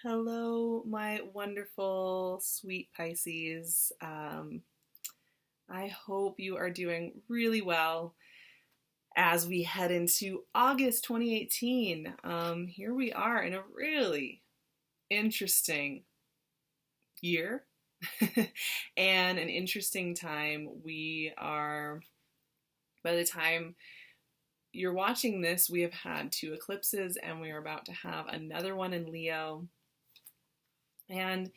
Hello, my wonderful, sweet Pisces. I hope you are doing really well as we head into August 2018. Here we are in a really interesting year and an interesting time. By the time you're watching this, we have had two eclipses and we are about to have another one in Leo. And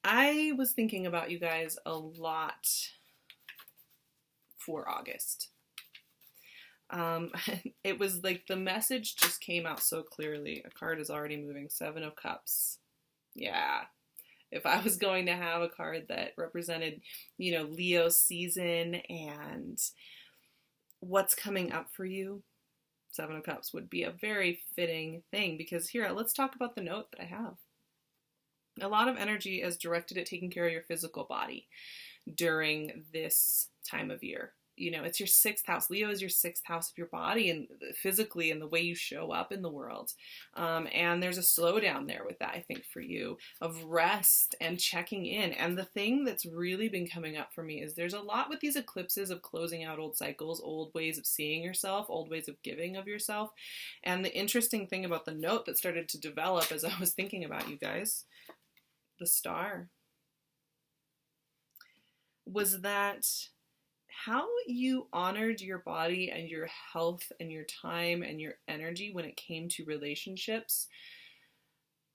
I was thinking about you guys a lot for August. It was like the message just came out so clearly. A card is already moving. Seven of Cups. Yeah. If I was going to have a card that represented, Leo season and what's coming up for you, Seven of Cups would be a very fitting thing because here, let's talk about the note that I have. A lot of energy is directed at taking care of your physical body during this time of year. It's your sixth house. Leo is your sixth house of your body and physically and the way you show up in the world. And there's a slowdown there with that, I think, for you, of rest and checking in. And the thing that's really been coming up for me is there's a lot with these eclipses of closing out old cycles, old ways of seeing yourself, old ways of giving of yourself. And the interesting thing about the note that started to develop as I was thinking about you guys, the star, was that how you honored your body and your health and your time and your energy when it came to relationships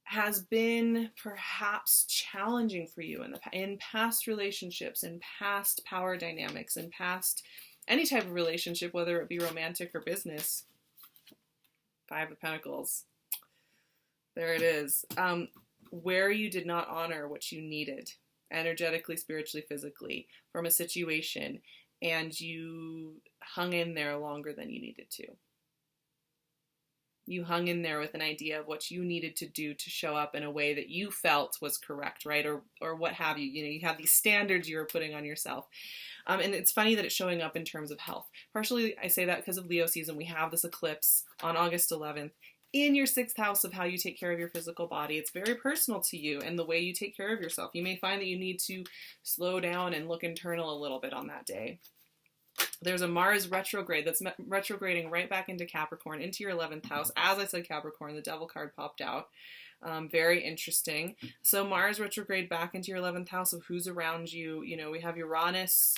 has been perhaps challenging for you in past relationships, in past power dynamics, in past any type of relationship, whether it be romantic or business. Five of Pentacles. There it is. Where you did not honor what you needed energetically, spiritually, physically from a situation, and you hung in there longer than you needed to. You hung in there with an idea of what you needed to do to show up in a way that you felt was correct, right? Or what have you. You have these standards you were putting on yourself. And it's funny that it's showing up in terms of health. Partially, I say that because of Leo season. We have this eclipse on August 11th. In your sixth house of how you take care of your physical body. It's very personal to you and the way you take care of yourself. You may find that you need to slow down and look internal a little bit on that day. There's a Mars retrograde that's retrograding right back into Capricorn, into your 11th house. As I said Capricorn, the Devil card popped out. Very interesting. So Mars retrograde back into your 11th house of who's around you. We have Uranus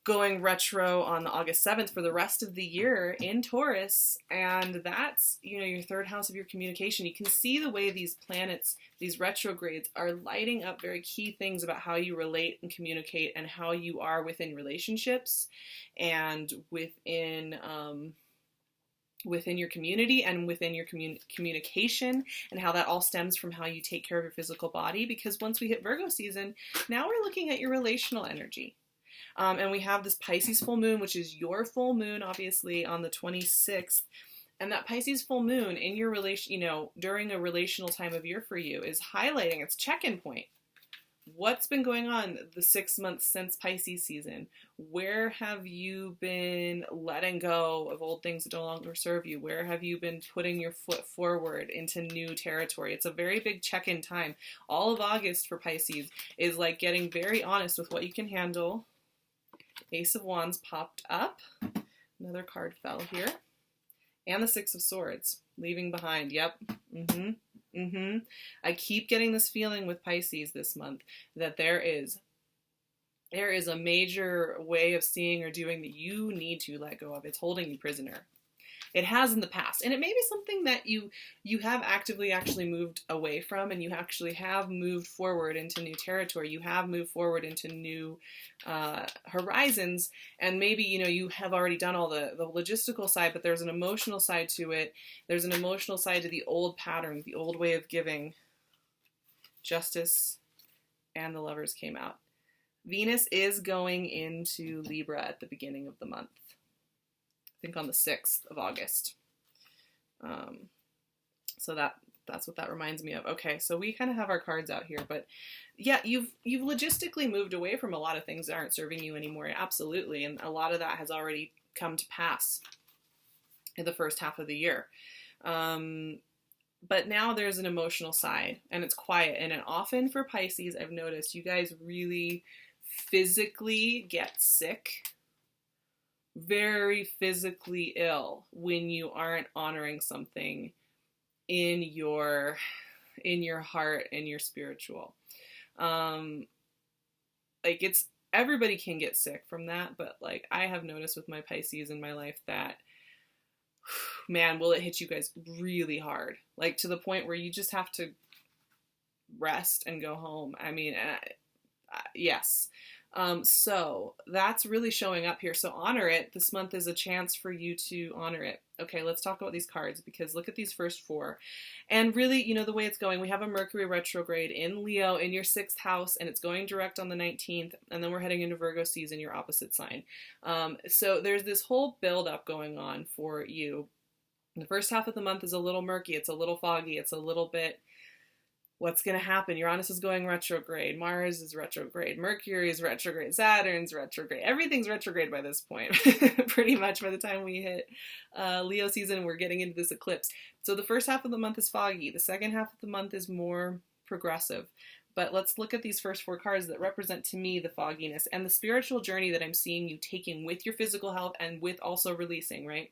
going retro on August 7th for the rest of the year in Taurus, and that's, your third house of your communication. You can see the way these planets, these retrogrades, are lighting up very key things about how you relate and communicate and how you are within relationships and within your community and within your communication, and how that all stems from how you take care of your physical body, because once we hit Virgo season, now we're looking at your relational energy. And we have this Pisces full moon, which is your full moon, obviously, on the 26th. And that Pisces full moon in your relation, during a relational time of year for you is highlighting its check-in point. What's been going on the 6 months since Pisces season? Where have you been letting go of old things that no longer serve you? Where have you been putting your foot forward into new territory? It's a very big check-in time. All of August for Pisces is like getting very honest with what you can handle. Ace of Wands popped up. Another card fell here. And the Six of Swords, leaving behind. Yep. I keep getting this feeling with Pisces this month that there is a major way of seeing or doing that you need to let go of. It's holding you prisoner. It has in the past. And it may be something that you have actively actually moved away from, and you actually have moved forward into new territory. You have moved forward into new horizons. And maybe, you have already done all the logistical side, but there's an emotional side to it. There's an emotional side to the old pattern, the old way of giving. Justice and the Lovers came out. Venus is going into Libra at the beginning of the month. I think on the 6th of August. So that's what that reminds me of. Okay, so we kind of have our cards out here, but yeah, you've logistically moved away from a lot of things that aren't serving you anymore. Absolutely. And a lot of that has already come to pass in the first half of the year. But now there's an emotional side, and it's quiet. And often for Pisces, I've noticed you guys really physically get sick, very physically ill, when you aren't honoring something in your heart and your spiritual. Like, it's, everybody can get sick from that, but like I have noticed with my Pisces in my life that, man, will it hit you guys really hard, like to the point where you just have to rest and go home. I mean, yes. So that's really showing up here. So honor it. This month is a chance for you to honor it. Okay, let's talk about these cards, because look at these first four. And really, you know, the way it's going, we have a Mercury retrograde in Leo in your 6th house, and it's going direct on the 19th, and then we're heading into Virgo season, your opposite sign. So there's this whole build-up going on for you. The first half of the month is a little murky. It's a little foggy. It's a little bit, what's going to happen? Uranus is going retrograde. Mars is retrograde. Mercury is retrograde. Saturn's retrograde. Everything's retrograde by this point, pretty much by the time we hit Leo season. We're getting into this eclipse. So the first half of the month is foggy. The second half of the month is more progressive. But let's look at these first four cards that represent to me the fogginess and the spiritual journey that I'm seeing you taking with your physical health and with also releasing, right?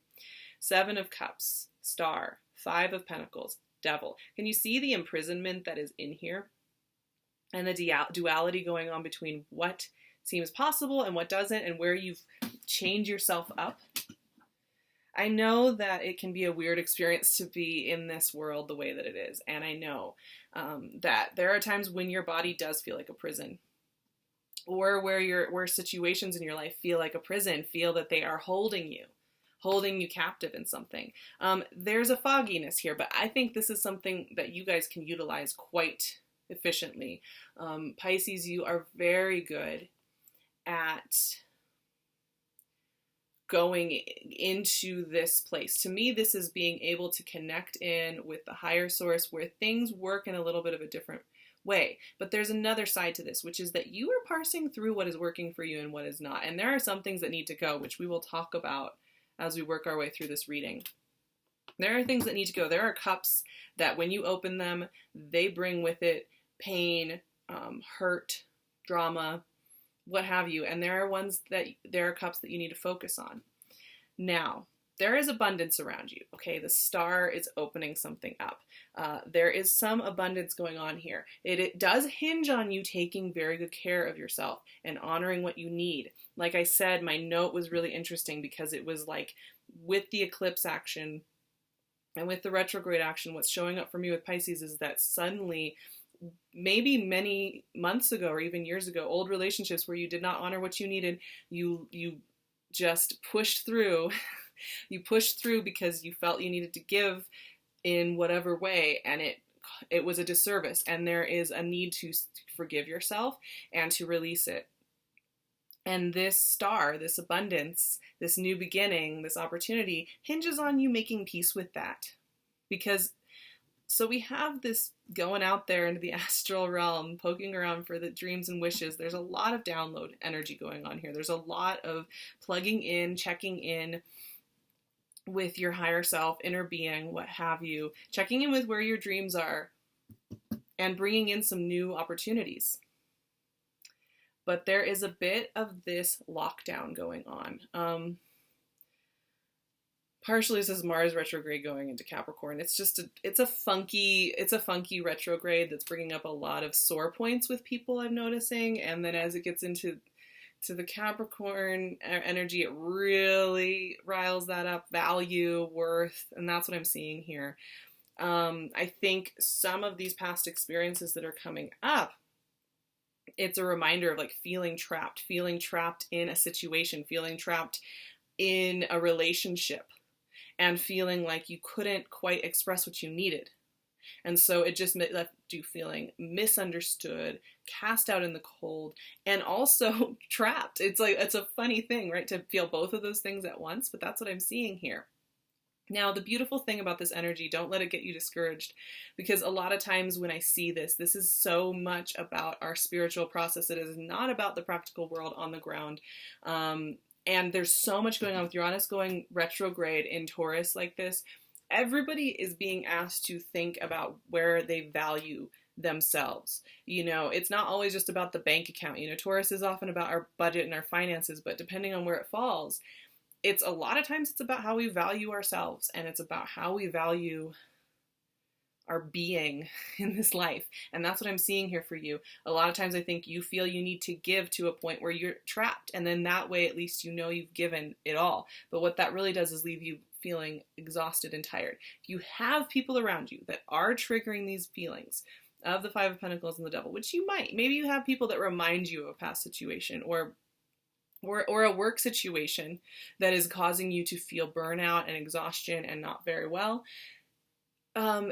7 of Cups, Star, 5 of Pentacles, Devil. Can you see the imprisonment that is in here? And the duality going on between what seems possible and what doesn't, and where you've chained yourself up. I know that it can be a weird experience to be in this world the way that it is. And I know that there are times when your body does feel like a prison, or where situations in your life feel like a prison, feel that they are holding you captive in something. There's a fogginess here, but I think this is something that you guys can utilize quite efficiently. Pisces, you are very good at going into this place. To me, this is being able to connect in with the higher source, where things work in a little bit of a different way. But there's another side to this, which is that you are parsing through what is working for you and what is not. And there are some things that need to go, which we will talk about as we work our way through this reading. There are things that need to go. There are cups that when you open them, they bring with it pain, hurt, drama, what have you. And there are cups that you need to focus on. Now, there is abundance around you. Okay, the Star is opening something up. There is some abundance going on here. It does hinge on you taking very good care of yourself and honoring what you need. Like I said, my note was really interesting because it was like, with the eclipse action and with the retrograde action, what's showing up for me with Pisces is that suddenly, maybe many months ago or even years ago, old relationships where you did not honor what you needed, you just pushed through. You pushed through because you felt you needed to give in whatever way, and it was a disservice, and there is a need to forgive yourself and to release it. And this Star, this abundance, this new beginning, this opportunity hinges on you making peace with that. Because, so we have this going out there into the astral realm, poking around for the dreams and wishes. There's a lot of download energy going on here. There's a lot of plugging in, checking in with your higher self, inner being, what have you, checking in with where your dreams are and bringing in some new opportunities. But there is a bit of this lockdown going on. Partially this is Mars retrograde going into Capricorn. It's a funky retrograde that's bringing up a lot of sore points with people, I'm noticing. And then as it gets into the Capricorn energy, it really riles that up, value, worth, and that's what I'm seeing here. I think some of these past experiences that are coming up, it's a reminder of like feeling trapped in a situation, feeling trapped in a relationship, and feeling like you couldn't quite express what you needed. And so it just left you feeling misunderstood, cast out in the cold, and also trapped. It's a funny thing, right? To feel both of those things at once, but that's what I'm seeing here. Now, the beautiful thing about this energy, don't let it get you discouraged, because a lot of times when I see this is so much about our spiritual process. It is not about the practical world on the ground. And there's so much going on with Uranus going retrograde in Taurus like this. everybody is being asked to think about where they value themselves. It's not always just about the bank account. Taurus is often about our budget and our finances, but depending on where it falls, it's a lot of times it's about how we value ourselves, and it's about how we value our being in this life. And that's what I'm seeing here for you. A lot of times I think you feel you need to give to a point where you're trapped, and then that way at least you've given it all. But what that really does is leave you feeling exhausted and tired. If you have people around you that are triggering these feelings of the Five of Pentacles and the Devil, which you might, maybe you have people that remind you of a past situation or a work situation that is causing you to feel burnout and exhaustion and not very well,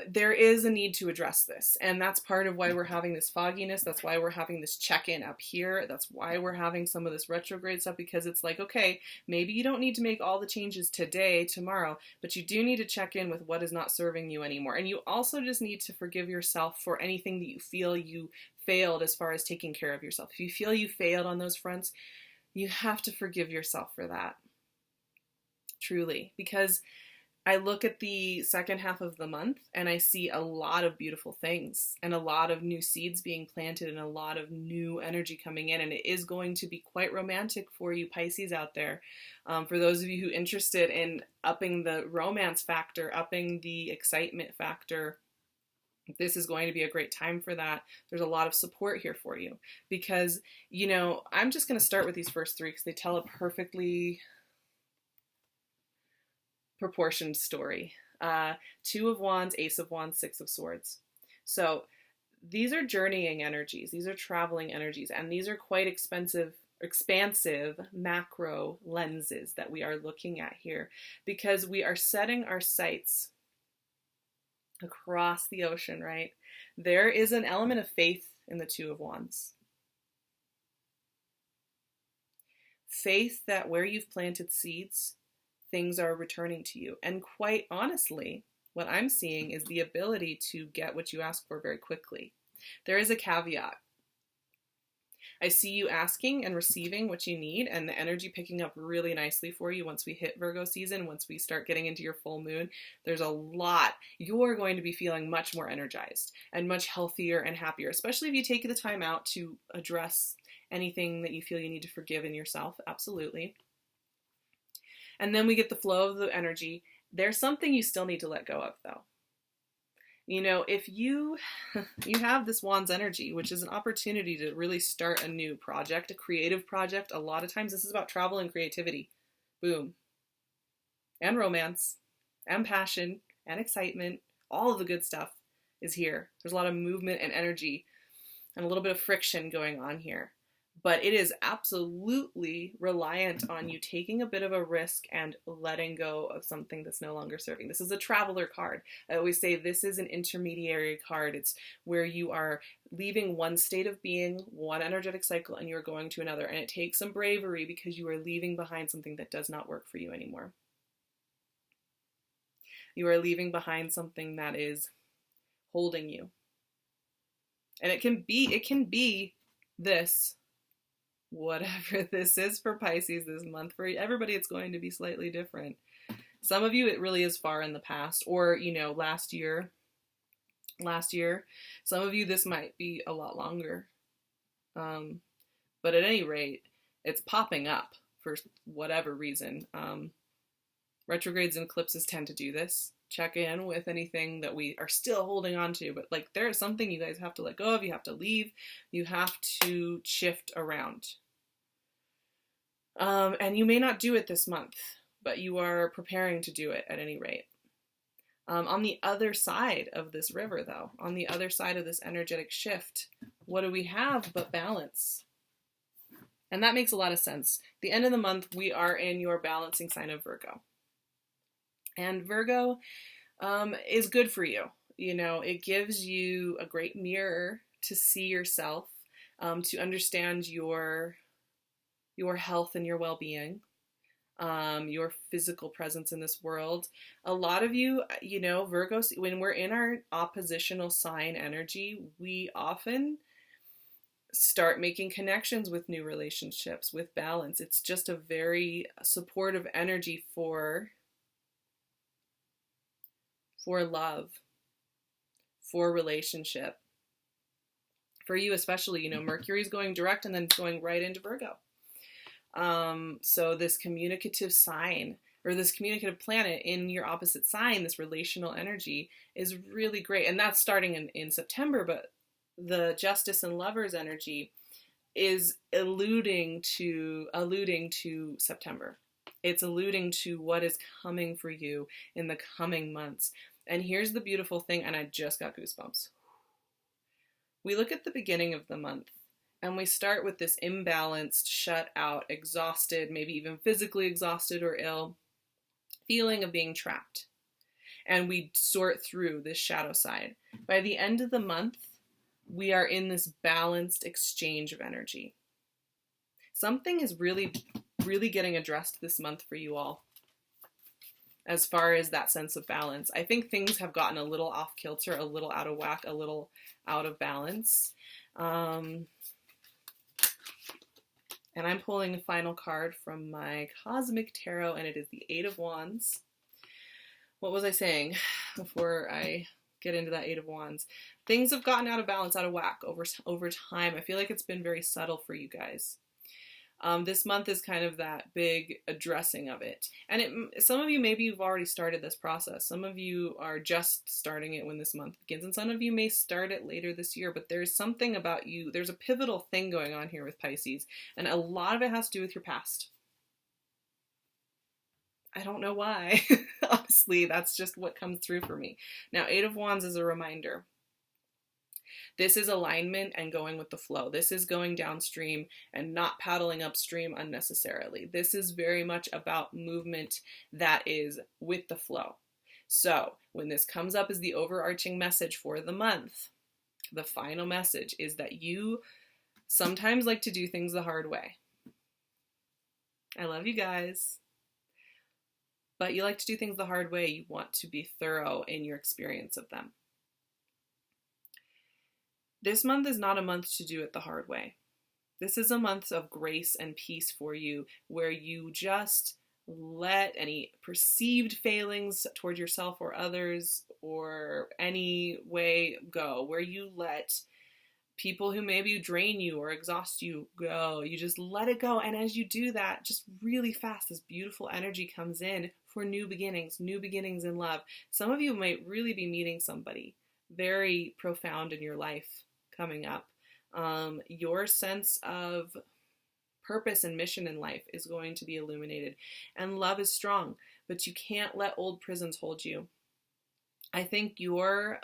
there is a need to address this. And that's part of why we're having this fogginess. That's why we're having this check-in up here. That's why we're having some of this retrograde stuff, because it's like, okay, maybe you don't need to make all the changes today, tomorrow, but you do need to check in with what is not serving you anymore. And you also just need to forgive yourself for anything that you feel you failed as far as taking care of yourself. If you feel you failed on those fronts, you have to forgive yourself for that. Truly. Because I look at the second half of the month and I see a lot of beautiful things and a lot of new seeds being planted and a lot of new energy coming in. And it is going to be quite romantic for you Pisces out there. For those of you who are interested in upping the romance factor, upping the excitement factor, this is going to be a great time for that. There's a lot of support here for you because, I'm just going to start with these first three because they tell a perfectly proportioned story. Two of Wands, Ace of Wands, Six of Swords. So these are journeying energies. These are traveling energies, and these are quite expansive macro lenses that we are looking at here because we are setting our sights across the ocean, right? There is an element of faith in the Two of Wands. Faith that where you've planted seeds, things are returning to you. And quite honestly, what I'm seeing is the ability to get what you ask for very quickly. There is a caveat. I see you asking and receiving what you need and the energy picking up really nicely for you once we hit Virgo season, once we start getting into your full moon. There's a lot. You're going to be feeling much more energized and much healthier and happier, especially if you take the time out to address anything that you feel you need to forgive in yourself. Absolutely. And then we get the flow of the energy. There's something you still need to let go of, though. If you have this Wands energy, which is an opportunity to really start a new project, a creative project, a lot of times this is about travel and creativity. Boom. And romance, and passion, and excitement. All of the good stuff is here. There's a lot of movement and energy and a little bit of friction going on here. But it is absolutely reliant on you taking a bit of a risk and letting go of something that's no longer serving. This is a traveler card. I always say this is an intermediary card. It's where you are leaving one state of being, one energetic cycle, and you're going to another. And it takes some bravery because you are leaving behind something that does not work for you anymore. You are leaving behind something that is holding you. And it can be this. Whatever this is for Pisces this month. For everybody, it's going to be slightly different. Some of you, it really is far in the past, or, last year. Some of you, this might be a lot longer. But at any rate, it's popping up for whatever reason. Retrogrades and eclipses tend to do this. Check in with anything that we are still holding on to, but there is something you guys have to let go of, you have to leave, you have to shift around. And you may not do it this month, but you are preparing to do it at any rate. On the other side of this river, though, on the other side of this energetic shift, what do we have but balance? And that makes a lot of sense. The end of the month, we are in your balancing sign of Virgo. And Virgo is good for you. It gives you a great mirror to see yourself, to understand your health and your well-being, your physical presence in this world. A lot of you, Virgo, when we're in our oppositional sign energy, we often start making connections with new relationships, with balance. It's just a very supportive energy for for love, for relationship. For you especially, you know, Mercury's going direct and then it's going right into Virgo. So this communicative sign, or this communicative planet in your opposite sign, this relational energy is really great. And that's starting in September, but the Justice and Lovers energy is alluding to September. It's alluding to what is coming for you in the coming months. And here's the beautiful thing, and I just got goosebumps. We look at the beginning of the month and we start with this imbalanced, shut out, exhausted, maybe even physically exhausted or ill feeling of being trapped. And we sort through this shadow side. By the end of the month, we are in this balanced exchange of energy. Something is really, really getting addressed this month for you all as far as that sense of balance. I think things have gotten a little off kilter, a little out of whack, a little out of balance. And I'm pulling the final card from my Cosmic Tarot, and it is the Eight of Wands. What was I saying before I get into that Eight of Wands? Things have gotten out of balance, out of whack over time. I feel like it's been very subtle for you guys. This month is kind of that big addressing of it. And some of you, maybe you've already started this process. Some of you are just starting it when this month begins. And some of you may start it later this year. But there's something about you. There's a pivotal thing going on here with Pisces. And a lot of it has to do with your past. I don't know why. Honestly, that's just what comes through for me. Now, Eight of Wands is a reminder. This is alignment and going with the flow. This is going downstream and not paddling upstream unnecessarily. This is very much about movement that is with the flow. So when this comes up as the overarching message for the month, the final message is that you sometimes like to do things the hard way. I love you guys. But you like to do things the hard way. You want to be thorough in your experience of them. This month is not a month to do it the hard way. This is a month of grace and peace for you, where you just let any perceived failings toward yourself or others or any way go, where you let people who maybe drain you or exhaust you go. You just let it go. And as you do that, just really fast, this beautiful energy comes in for new beginnings in love. Some of you might really be meeting somebody very profound in your life coming up. Your sense of purpose and mission in life is going to be illuminated. And love is strong, but you can't let old prisons hold you. I think your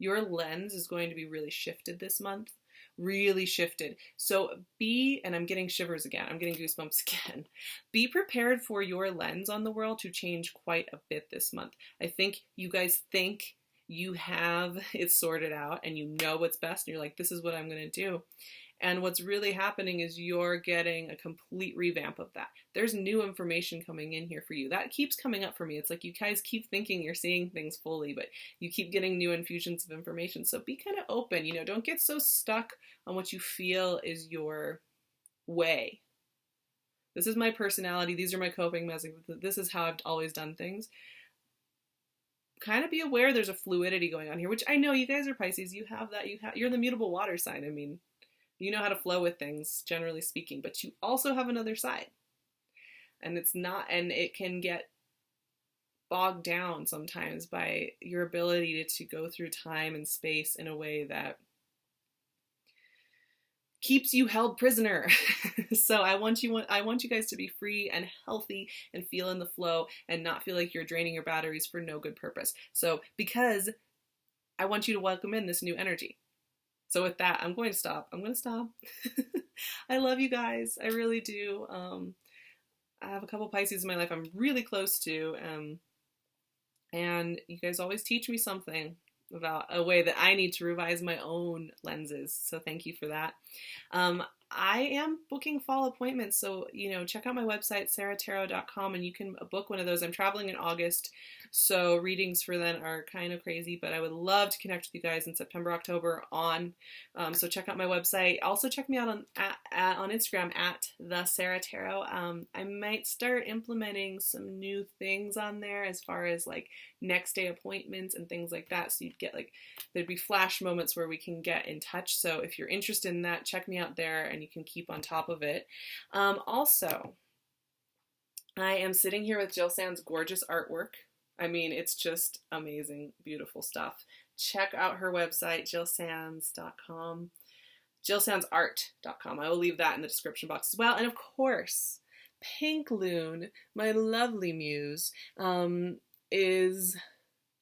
lens is going to be really shifted this month. Really shifted. So and I'm getting shivers again. I'm getting goosebumps again. Be prepared for your lens on the world to change quite a bit this month. I think you guys think you have it sorted out and you know what's best and you're like, this is what I'm going to do. And what's really happening is you're getting a complete revamp of that. There's new information coming in here for you. That keeps coming up for me. It's like you guys keep thinking you're seeing things fully, but you keep getting new infusions of information. So be kind of open, don't get so stuck on what you feel is your way. This is my personality. These are my coping methods. This is how I've always done things. Kind of be aware there's a fluidity going on here, which I know you guys are Pisces. You have that. You're the mutable water sign. I mean, you know how to flow with things, generally speaking, but you also have another side. And it can get bogged down sometimes by your ability to go through time and space in a way that keeps you held prisoner. So I want you guys to be free and healthy and feel in the flow and not feel like you're draining your batteries for no good purpose. So because I want you to welcome in this new energy. So with that, I'm going to stop. I love you guys. I really do. I have a couple Pisces in my life I'm really close to. And you guys always teach me something about a way that I need to revise my own lenses. So thank you for that. I am booking fall appointments, so check out my website SARAHTAROT.com and you can book one of those. I'm traveling in August, so readings for then are kind of crazy, but I would love to connect with you guys in September, October on. So check out my website. Also check me out on Instagram at the Sarah Tarot. I might start implementing some new things on there as far as like next day appointments and things like that. So you'd get there'd be flash moments where we can get in touch. So if you're interested in that, check me out there and you can keep on top of it. Also, I am sitting here with Jill Sand's gorgeous artwork. I mean, it's just amazing, beautiful stuff. Check out her website, jillsands.com, jillsandsart.com. I will leave that in the description box as well. And of course, PinkLune, my lovely muse, is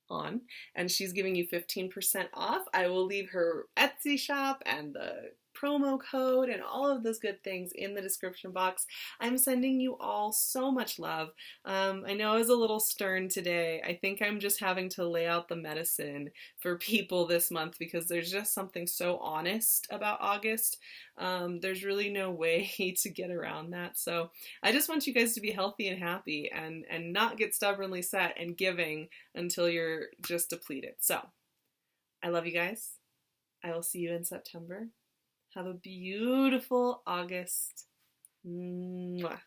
on, and she's giving you 15% off. I will leave her Etsy shop and the promo code and all of those good things in the description box. I'm sending you all so much love. I know I was a little stern today. I think I'm just having to lay out the medicine for people this month because there's just something so honest about August. There's really no way to get around that. So I just want you guys to be healthy and happy and not get stubbornly set and giving until you're just depleted. So I love you guys. I will see you in September. Have a beautiful August. Mwah.